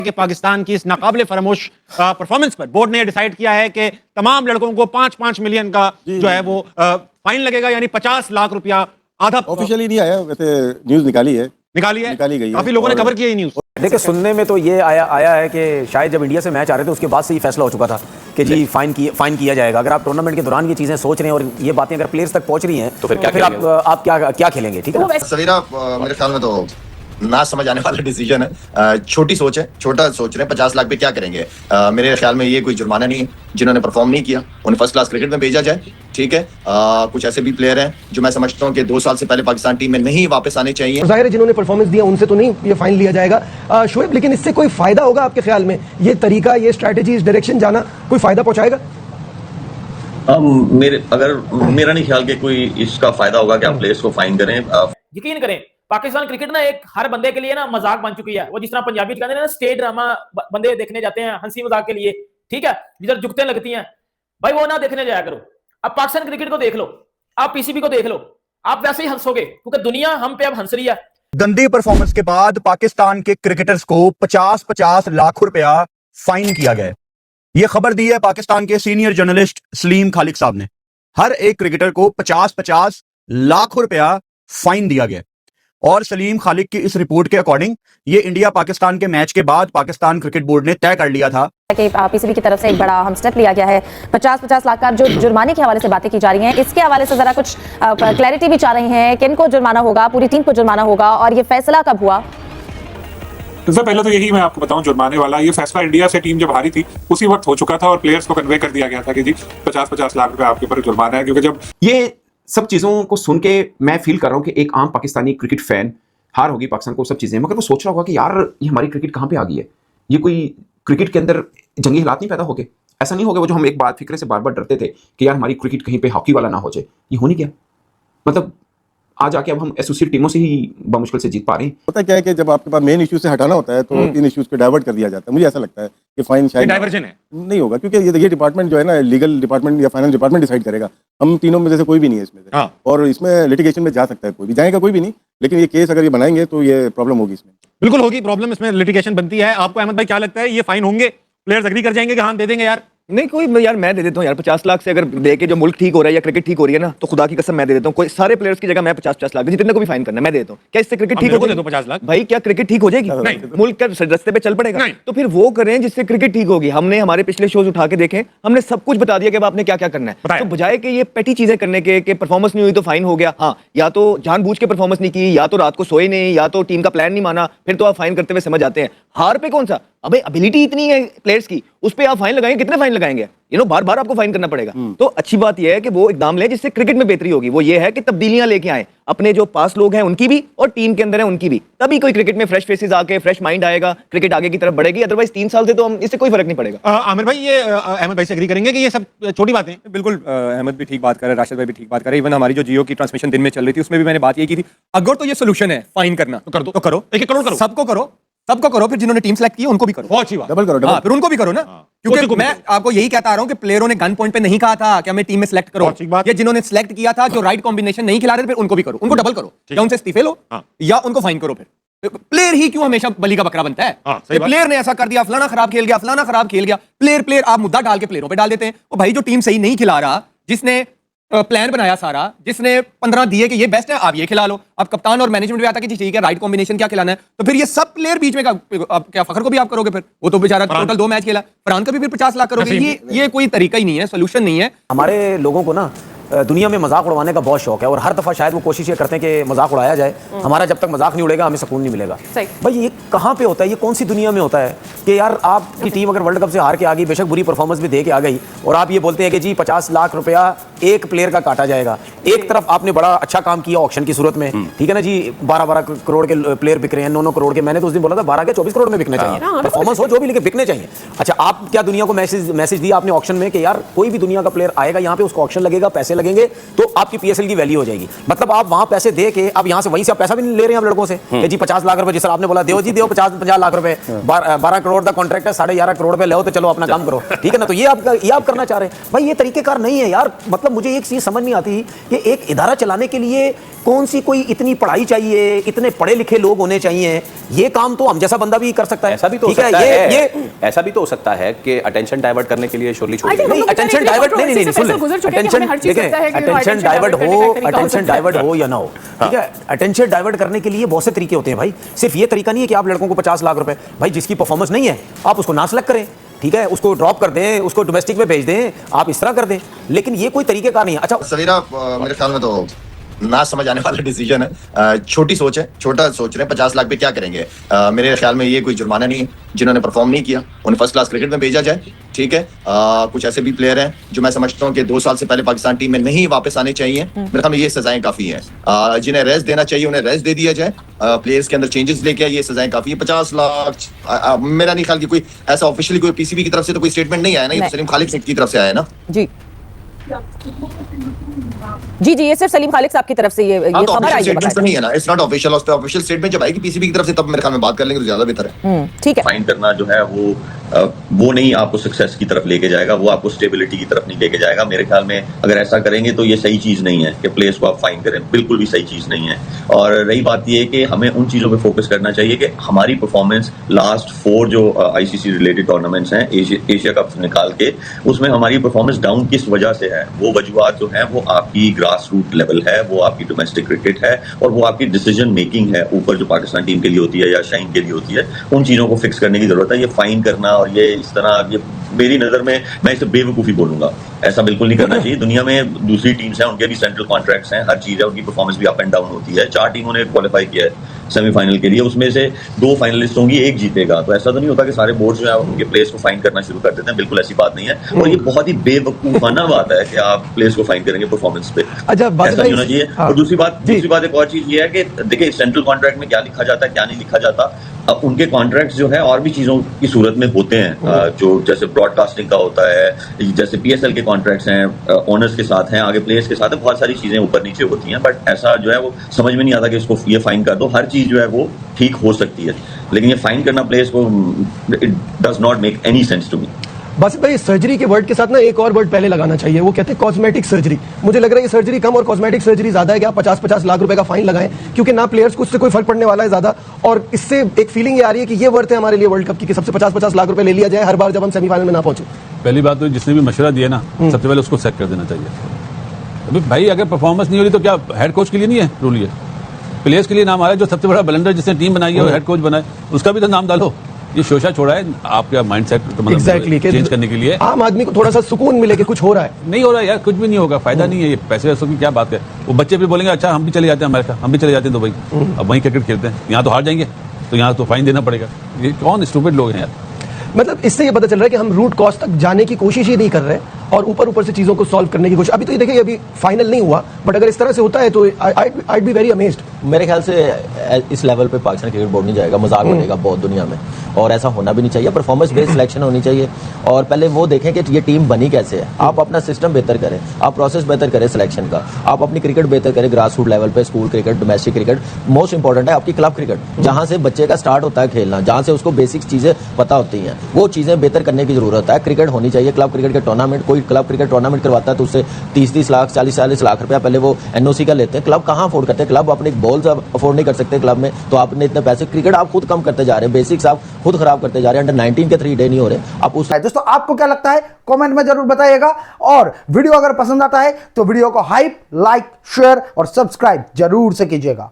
कि पाकिस्तान की इस नाकाबिले फरामोश परफॉर्मेंस पर बोर्ड ने डिसाइड किया है कि तमाम लड़कों को 5-5 मिलियन का जो है वो फाइन लगेगा, यानी 50 लाख रुपया आधा। ऑफिशियली नहीं आया, वैसे न्यूज निकाली है, निकाली गई है, काफी लोगों ने और कवर किया ये न्यूज। देखिए, सुनने में तो ये आया है कि शायद जब इंडिया से मैच आ रहे थे उसके बाद से ही फैसला हो चुका था कि जी फाइन किया जाएगा। अगर आप टूर्नामेंट के दौरान ये चीजें सोच रहे हैं और ये बातें अगर प्लेयर्स तक पहुंच रही हैं तो फिर आप क्या खेलेंगे? ठीक है, सवेरा मेरे ख्याल में तो ना समझ आने वाला डिसीजन है। छोटी सोच है, छोटा सोच रहे हैं। 50 लाख पे क्या करेंगे? मेरे ख्याल में ये कोई जुर्माना नहीं है। जिन्होंने परफॉर्म नहीं किया उन्हें फर्स्ट क्लास क्रिकेट में भेजा जाए, ठीक है। कुछ ऐसे भी प्लेयर हैं जो मैं समझता हूँ कि 2 साल से पहले पाकिस्तान टीम में नहीं वापस आने चाहिए। जाहिर है जिन्होंने परफॉर्मेंस दिया उनसे तो नहीं ये फाइन लिया जाएगा शोएब, लेकिन इससे कोई फायदा होगा आपके ख्याल में? ये तरीका, ये स्ट्रैटेजी, इस डायरेक्शन जाना कोई फायदा पहुंचाएगा? मेरा नहीं ख्याल कि कोई इसका फायदा होगा कि आप प्लेयर्स को फाइन करें। यकीन करें, पाकिस्तान क्रिकेट ना एक हर बंदे के लिए ना मजाक बन चुकी है। वो जिस तरह पंजाबी कहते हैं ना, स्टेज ड्रामा बंदे देखने जाते हैं हंसी मजाक के लिए, ठीक है, जिधर जुगते लगती हैं, भाई वो ना देखने जाया करो। अब पाकिस्तान क्रिकेट को देख लो, आप पीसीबी को देख लो, आप वैसे ही हंसोगे क्योंकि दुनिया हम पे अब हंस रही है। गंदी परफॉर्मेंस के बाद पाकिस्तान के क्रिकेटर्स को 50-50 लाख रुपया फाइन किया गया। यह खबर दी है पाकिस्तान के सीनियर जर्नलिस्ट सलीम खालिक साहब ने। हर एक क्रिकेटर को 50-50 लाख रुपया फाइन दिया गया। और सलीम खालिक की इस रिपोर्ट के अकॉर्डिंग ये इंडिया पाकिस्तान के मैच के बाद पाकिस्तान क्रिकेट बोर्ड ने तय कर लिया था कि पीसीबी की तरफ से एक बड़ा हम स्टेप लिया गया है। 50-50 लाख का जो जुर्माने के हवाले से बातें की जा रही हैं, इसके हवाले से जरा कुछ क्लैरिटी भी चाह रही हैं। किनको जुर्माना होगा? पूरी टीम को जुर्माना होगा? और ये फैसला कब हुआ? सबसे पहले तो यही मैं आपको बताऊं, जुर्माने वाला ये फैसला इंडिया से टीम जब हारी थी उसी वक्त हो चुका था और प्लेयर्स को कन्वे कर दिया गया था कि जी 50-50 लाख रुपए आपके ऊपर जुर्माना है। क्योंकि जब ये सब चीजों को सुन के मैं फील कर रहा हूँ कि एक आम पाकिस्तानी क्रिकेट फैन, हार होगी पाकिस्तान को, सब चीजें, मगर वो सोच रहा होगा कि यार ये हमारी क्रिकेट कहाँ पे आ गई है, ये कोई क्रिकेट के अंदर जंगी हालात नहीं पैदा हो गए, ऐसा नहीं हो गया वो जो हम एक बार फिक्रे से बार बार डरते थे कि यार हमारी क्रिकेट कहीं पे हॉकी वाला ना हो जाए, ये हो नहीं गया। मतलब आज आके अब हम एसोसिएट टीमों से ही बमुश्किल से जीत पा रहे हैं। पता क्या है कि जब आपके पास मेन इश्यू से हटाना होता है तो इन इश्यूज को डाइवर्ट कर दिया जाता है। मुझे ऐसा लगता है कि फाइन शायद डाइवर्जन है, नहीं होगा, क्योंकि ये डिपार्टमेंट जो है ना, लीगल डिपार्टमेंट या फाइनेंस डिपार्टमेंट डिसाइड करेगा। हम तीनों में से कोई भी नहीं है इसमें से। और इसमें लिटिगेशन में जा सकता है कोई भी, जाएगा कोई भी नहीं, लेकिन ये केस अगर ये बनाएंगे तो ये प्रॉब्लम होगी। इसमें बिल्कुल होगी प्रॉब्लम, इसमें लिटिगेशन बनती है। आपको अहमद भाई क्या लगता है, ये फाइन होंगे? प्लेयर्स एग्री कर जाएंगे कि हाँ दे देंगे? यार नहीं, कोई यार मैं दे देता हूँ यार 50 लाख से अगर दे के जो मुल्क ठीक हो रहा है या क्रिकेट ठीक हो रही है ना, तो खुदा की कसम मैं दे देता हूँ। कोई सारे प्लेयर्स की जगह मैं 50-50 लाख, जितने को भी फाइन करना है मैं दे देता हूँ। क्या इससे क्रिकेट ठीक हो जाएगी? 50 लाख भाई, क्या क्रिकेट ठीक हो जाएगी? मुल्क का रास्ते पे चल पड़ेगा? तो फिर वो करें जिससे क्रिकेट ठीक होगी। हमने हमारे पिछले शोज उठा के देखें, हमने सब कुछ बता दिया कि आपने क्या क्या करना है। तो बजाय कि ये पेटी चीजें करने के परफॉर्मेंस नहीं हुई तो फाइन हो गया, हाँ, या तो जानबूझ के परफॉर्मेंस नहीं की, या तो रात को सोए नहीं, या तो टीम का प्लान नहीं माना, फिर तो आप फाइन करते हुए समझ आते हैं। हार पे कौन सा? अबे एबिलिटी इतनी है प्लेयर्स की, उस पे आप फाइन लगाएंगे, कितने फाइन लगाएंगे? बार बार आपको फाइन करना पड़ेगा। तो अच्छी बात यह है कि वो इकदाम लें जिससे क्रिकेट में बेहतरी होगी। वो ये है कि तब्दीलियां लेके आए, अपने जो पास लोग हैं उनकी भी और टीम के अंदर है उनकी भी, तभी कोई क्रिकेट में फ्रेश फेसेस आके फ्रेश माइंड आएगा, क्रिकेट आगे की तरफ बढ़ेगी। अदरवाइज 3 साल से तो हम इससे कोई फर्क नहीं पड़ेगा। आमिर भाई, ये अहमद भाई से एग्री करेंगे कि ये सब छोटी बातें? बिल्कुल, अहमद भी ठीक बात कर रहे हैं, राशिद भाई भी ठीक बात कर रहे हैं। इवन हमारी जो जियो की ट्रांसमिशन दिन में चल रही थी उसमें भी मैंने बात ये की थी, अगर तो ये सोल्यूशन है फाइन करना तो कर दो, तो करो, 1 करोड़ करो, सबको करो, फिर जिन्होंने टीम सेलेक्ट की उनको भी करो। बहुत अच्छी बात, डबल करो, हाँ, फिर उनको भी करो ना। क्योंकि मैं आपको यही कहता आ रहा हूं कि प्लेयरों ने गन पॉइंट पे नहीं कहा था कि हमें टीम में सेलेक्ट करो। ये जिन्होंने सेलेक्ट किया था, जो राइट कॉम्बिनेशन नहीं खिला रहे थे, फिर उनको भी करो, उनको डबल करो, या उनसे इस्तीफे लो या उनको फाइन करो। फिर प्लेयर ही क्यों हमेशा बलि का बकरा बनता है? प्लेयर ने ऐसा कर दिया, फलाना खराब खेल गया, प्लेयर आप मुद्दा डाल के प्लेयरों पे डाल देते हैं। और भाई जो टीम सही नहीं खिला रहा, जिसने प्लान बनाया सारा, जिसने 15 दिए कि ये बेस्ट है, आप ये खिला लो। अब कप्तान और मैनेजमेंट भी आता कि जी ठीक है, राइट कॉम्बिनेशन क्या खिलाना है, तो फिर ये सब प्लेयर बीच में क्या फखर को भी आप करोगे? फिर वो तो बेचारा टोटल 2 मैच खेला, फरहान का भी फिर 50 लाख करोगे। ये कोई तरीका ही नहीं है, सोल्यूशन नहीं है। हमारे लोगों को ना दुनिया में मजाक उड़वाने का बहुत शौक है और हर दफा शायद वो कोशिश ये करते हैं कि मजाक उड़ाया जाए। हमारा जब तक मजाक नहीं उड़ेगा हमें सुकून नहीं मिलेगा। भाई ये कहाँ पे होता है, ये कौन सी दुनिया में होता है कि यार आपकी टीम अगर वर्ल्ड कप से हार के आ गई, बेशक बुरी परफॉर्मेंस भी दे के आ गई, और आप ये बोलते हैं कि जी 50 लाख रुपया एक प्लेयर का काटा जाएगा। एक तरफ आपने बड़ा अच्छा काम किया ऑक्शन की सूरत में, ठीक है ना जी, 12-12 करोड़ के प्लेयर बिक रहे हैं, 9-9 करोड़ के। मैंने तो उस दिन बोला था 12 के 24 करोड़ में बिकने चाहिए, परफॉर्मेंस हो जो भी, लेकिन बिकने चाहिए। अच्छा, आप क्या दुनिया को मैसेज दिया आपने ऑक्शन में कि यार कोई भी दुनिया का प्लेयर आएगा यहाँ पे, उसको ऑक्शन लगेगा, पैसे लगेंगे, तो आपकी पीएसएल की वैल्यू हो जाएगी। मतलब आप वहां पैसे दे के अब यहां से वहीं से आप पैसा भी नहीं ले रहे हैं आप लड़कों से कि जी 50 लाख रुपए, जिस आपने बोला दो जी, दो 50 लाख रुपए, 12 करोड़ करोड़ का कॉन्ट्रैक्ट है, 11.5 करोड़ पे ले तो चलो अपना काम करो, ठीक है ना। तो ये आप करना चाह रहे हैं भाई, ये तरीकेकार नहीं है यार। मतलब मुझे एक चीज समझ नहीं आती कि एक इदारा चलाने के लिए कौन सी कोई इतनी पढ़ाई चाहिए, इतने पढ़े लिखे लोग होने चाहिए। ये काम तो हम जैसा बंदा भी कर सकता है। ऐसा भी तो हो सकता है, ये ऐसा भी तो हो सकता है कि अटेंशन डाइवर्ट करने के लिए शोरली छोड़ नहीं, अटेंशन डाइवर्ट नहीं सुन ले, अटेंशन डाइवर्ट हो या ना हो, ठीक है। अटेंशन डाइवर्ट करने के लिए बहुत से तरीके होते हैं भाई। सिर्फ ये तरीका नहीं है कि आप लड़कों को 50 लाख रुपए, भाई जिसकी परफॉर्मेंस नहीं है आप उसको ना सेलेक्ट करें, ठीक है, उसको ड्रॉप कर दें, उसको डोमेस्टिक में भेज दें, आप इस तरह कर दें। लेकिन ये कोई तरीके का नहीं है। अच्छा सवेरा मेरे ख्याल में तो ना समझ आने वाला डिसीजन है। छोटी सोच है, छोटा सोच रहे हैं 50 लाख पे क्या करेंगे। मेरे ख्याल में ये कोई जुर्माना नहीं है। जिन्होंने परफॉर्म नहीं किया उन्हें फर्स्ट क्लास क्रिकेट में भेजा जाए, ठीक है। कुछ ऐसे भी प्लेयर हैं जो मैं समझता हूँ कि 2 साल से पहले पाकिस्तान टीम में नहीं वापस आने चाहिए। मेरे ख्याल में ये सजाएं काफी हैं। जिन्हें रेस्ट देना चाहिए उन्हें रेस्ट दे दिया जाए, प्लेयर्स के अंदर चेंजेस लेके आए, ये सजाएं काफी है। 50 लाख मेरा नहीं ख्याल कि कोई ऐसा ऑफिशियली कोई पीसीबी की तरफ से तो कोई स्टेटमेंट नहीं आया ना, ये सलीम खालिद की तरफ से आया ना। जी जी जी, ये सिर्फ सलीम खालिद साहब की तरफ से ये खबर आई है, नहीं है ना, इट्स नॉट ऑफिशियल। उस पे ऑफिशियल स्टेटमेंट जब आएगी पीसीबी की तरफ से तब मेरे ख्याल में बात कर लेंगे तो ज्यादा बेहतर है। ठीक है। फाइन करना जो है वो नहीं आपको सक्सेस की तरफ लेके जाएगा, वो आपको स्टेबिलिटी की तरफ नहीं लेके जाएगा। मेरे ख्याल में अगर ऐसा करेंगे तो ये सही चीज नहीं है कि प्लेयर्स को आप फाइन करें, बिल्कुल भी सही चीज नहीं है। और रही बात ये कि हमें उन चीजों पे फोकस करना चाहिए कि हमारी परफॉर्मेंस लास्ट 4 जो आईसीसी रिलेटेड टूर्नामेंट्स हैं एशिया कप निकाल के, उसमें हमारी परफॉर्मेंस डाउन किस वजह से है, वो वजूहत जो है वो आपकी ग्रास रूट लेवल है, वो आपकी डोमेस्टिक क्रिकेट है और वो आपकी डिसीजन मेकिंग है ऊपर जो पाकिस्तान टीम के लिए होती है या शाइन के लिए होती है। उन चीजों को फिक्स करने की जरूरत है। ये फाइन करना और ये इस तरह, ये मेरी नजर में मैं इसे बेवकूफी बोलूंगा, ऐसा बिल्कुल नहीं करना चाहिए। दुनिया में दूसरी टीम्स हैं, उनके भी सेंट्रल कॉन्ट्रैक्ट्स हैं, हर चीज है, उनकी परफॉर्मेंस भी अप एंड डाउन होती है। 4 टीमों ने क्वालिफाई किया है सेमीफाइनल के लिए, उसमें से 2 फाइनलिस्ट होंगी, 1 जीतेगा। तो ऐसा तो नहीं होता कि सारे बोर्ड जो है उनके प्लेयर्स को फाइन करना शुरू कर देते हैं, बिल्कुल ऐसी बात नहीं है। और ये बहुत ही बेवकूफाना बात है कि आप प्लेयर्स को फाइन करेंगे परफॉर्मेंस पे, ऐसा नहीं होना चाहिए। और दूसरी बात एक और चीज ये है कि देखिए सेंट्रल कॉन्ट्रैक्ट में क्या लिखा जाता है क्या नहीं लिखा जाता। अब उनके कॉन्ट्रैक्ट्स जो है और भी चीजों की सूरत में होते हैं, जो जैसे ब्रॉडकास्टिंग का होता है, जैसे पीएसएल के कॉन्ट्रैक्ट्स हैं, ओनर्स के साथ हैं, आगे प्लेयर्स के साथ है, बहुत सारी चीजें ऊपर नीचे होती हैं। बट ऐसा जो है वो समझ में नहीं आता कि इसको ये फाइन कर दो। हर चीज जो है वो ठीक हो सकती है, लेकिन ये फाइन करना प्लेयर्स को, it does not make any sense to me. बस भाई सर्जरी के वर्ड के साथ ना एक और वर्ड पहले लगाना चाहिए, वो कहते हैं कॉस्मेटिक सर्जरी। मुझे लग रहा है ये सर्जरी कम और कॉस्मेटिक सर्जरी ज्यादा है कि आप 50-50 लाख रुपए का फाइन लगाएं, क्योंकि ना प्लेयर्स को उससे कोई फर्क पड़ने वाला है ज्यादा। और इससे एक फीलिंग ये आ रही है कि ये वर्थ है हमारे लिए वर्ल्ड कप की, कि सबसे 50-50 लाख रुपए ले लिया जाए हर बार जब हम सेमीफाइनल में ना पहुंचे। पहली बात तो जिसने भी मशवरा दिया ना, सबसे पहले उसको सेक कर देना चाहिए। अभी भाई अगर परफॉर्मेंस नहीं हो रही तो क्या हेड कोच के लिए नहीं है रूल, ये प्लेयर्स के लिए नाम आ रहा है। जो सबसे बड़ा ब्लंडर जिसने टीम बनाई है वो हेड कोच बनाए, उसका भी तो नाम डालो। ये शोशा छोड़ा है आपका माइंडसेट चेंज करने के लिए। आम आदमी को थोड़ा सा सुकून मिले कि कुछ हो रहा है। नहीं हो रहा है यार, कुछ भी नहीं होगा, फायदा नहीं है। ये पैसे की क्या बात है। वो बच्चे भी बोलेंगे अच्छा हम भी चले जाते हैं अमेरिका, हम भी चले जाते हैं दुबई, अब वहीं क्रिकेट खेलते हैं, यहाँ तो हार जाएंगे तो यहाँ तो फाइन देना पड़ेगा। ये कौन स्टूपिड लोग हैं यार। मतलब इससे ये पता चल रहा है कि हम रूट कॉज तक जाने की कोशिश ही नहीं कर रहे और ऊपर से चीजों को सॉल्व करने की कोशिश। अभी तो ये देखिए अभी फाइनल नहीं हुआ, बट अगर इस तरह से होता है तो आई बी वेरी अमेज्ड। मेरे ख्याल से इस लेवल पे पाकिस्तान क्रिकेट बोर्ड नहीं जाएगा, मजाक बनेगा बहुत दुनिया में, और ऐसा होना भी नहीं चाहिए। परफॉर्मेंस बेस्ड सिलेक्शन होनी चाहिए और पहले वो देखें कि ये टीम बनी कैसे है। आप अपना सिस्टम बेहतर करें, आप प्रोसेस बेहतर करें सिलेक्शन का, आप अपनी क्रिकेट बेहतर करें ग्रास रूट लेवल पे, school cricket, domestic cricket. Most important है आपकी क्लब क्रिकेट, जहां से बच्चे का स्टार्ट होता है खेलना, जहां से उसको बेसिक चीजें पता होती हैं, वो चीजें बेहतर करने की जरूरत है। क्रिकेट होनी चाहिए, क्लब क्रिकेट के टूर्नामेंट, कोई क्लब क्रिकेट टूर्नामेंट करवाता है तो उससे 30-30 लाख 40-40 लाख रुपया पहले वो एनओसी का लेते हैं। क्लब कहां अफोर्ड करते हैं, क्लब अपने बॉल्स अफोर्ड नहीं कर सकते क्लब में, तो आपने इतने पैसे, क्रिकेट आप खुद कम करते जा रहे हैं, बेसिक्स आप खुद खराब करते जा रहे हैं। अंडर 19 के 3 डे नहीं हो रहे आप उस। दोस्तों आपको क्या लगता है कमेंट में जरूर बताइएगा, और वीडियो अगर पसंद आता है तो वीडियो को हाइप, लाइक, शेयर और सब्सक्राइब जरूर से कीजिएगा।